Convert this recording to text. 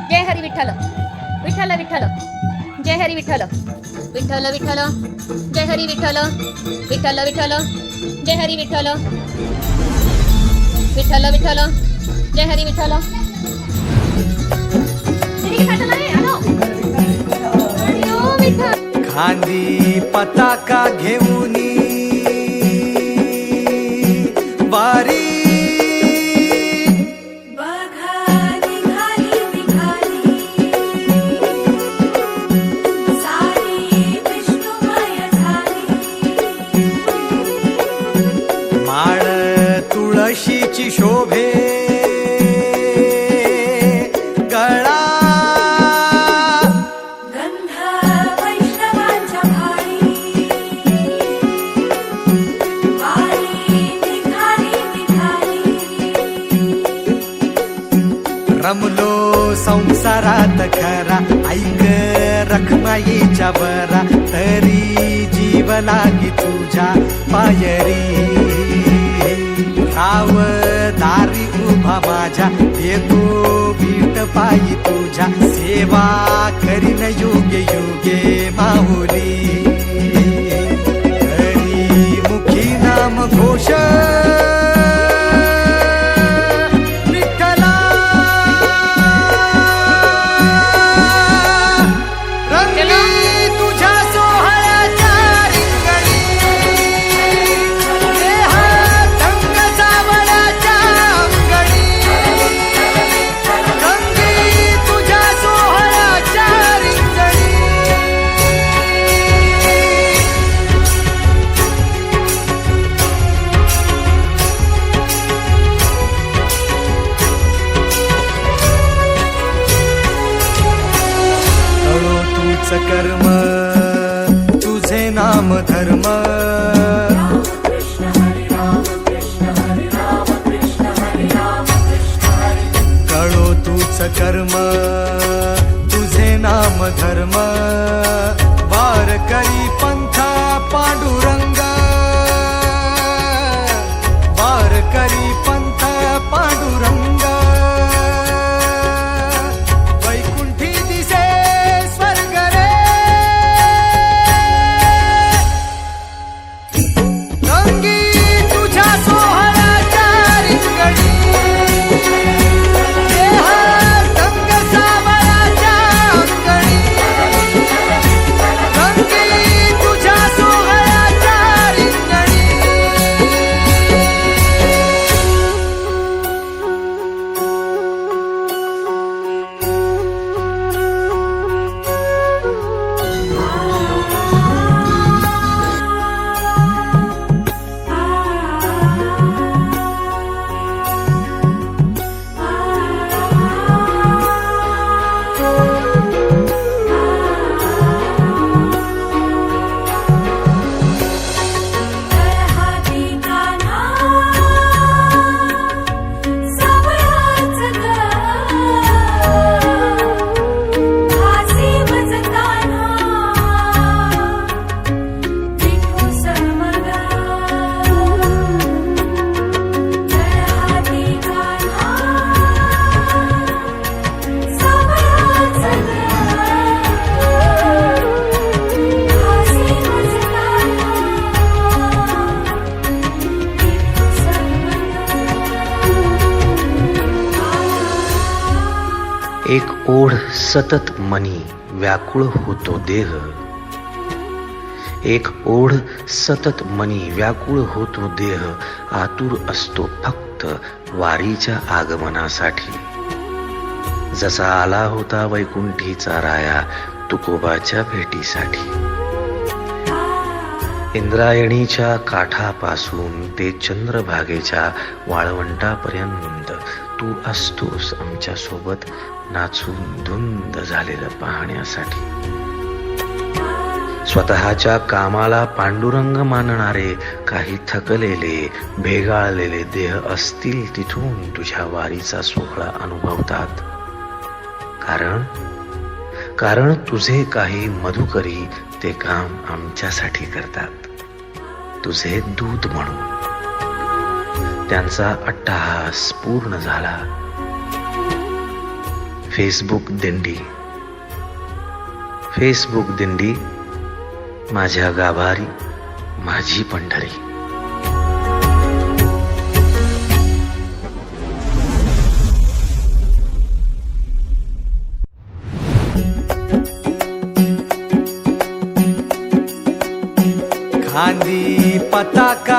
जय हरी विठ्ठल विठ्ठल विठ्ठल जय हरी विठ्ठल विठ्ठल विठ्ठल जय हरी विठ्ठल विठ्ठल विठ्ठल जय हरी विठ्ठल विठ्ठल विठ्ठल जय हरी विठ्ठल खांदी पताका घेऊनी वारी माळ तुळशीची शोभे गळा रमलो संसारात खरा ऐक रखमाईच्या बरा तरी जीव लागी तुझ्या पायरी राव दारी उभा माझ्या येतो बीट पायी तुझ्या सेवा करीन योगे योगे माहुली हरी मुखी नाम घोष कर्म तुझे नाम धर्म कळो तूच कर्म तुझे नाम धर्म वार करी पंथ पांडुरंग वार करी पंथ पांडुरंग एक ओढ सतत मनी व्याकुळ होतो देह एक ओढ सतत मनी व्याकुळ होतो देह आतुर असतो फक्त वारीच्या आगमनासाठी जसा आला होता वैकुंठीचा राया तुकोबाच्या भेटीसाठी इंद्रायणीच्या काठापासून ते चंद्रभागेच्या वाळवंटापर्यंत तू असतोस आमच्या सोबत नाचून धुंद झालेलं पाहण्यासाठी स्वतःच्या कामाला पांडुरंग मानणारे काही थकलेले भेगाळलेले देह असतील तिथून तुझ्या वारीचा सोहळा अनुभवतात कारण तुझे काही मधुकरी ते काम आमच्यासाठी करतात तुझे दूत म्हणून त्यांचा अट्टहास पूर्ण झाला. फेसबुक दिंडी, फेसबुक दिंडी, माझ्या गाभारी माझी पंढरी. खांदी पताका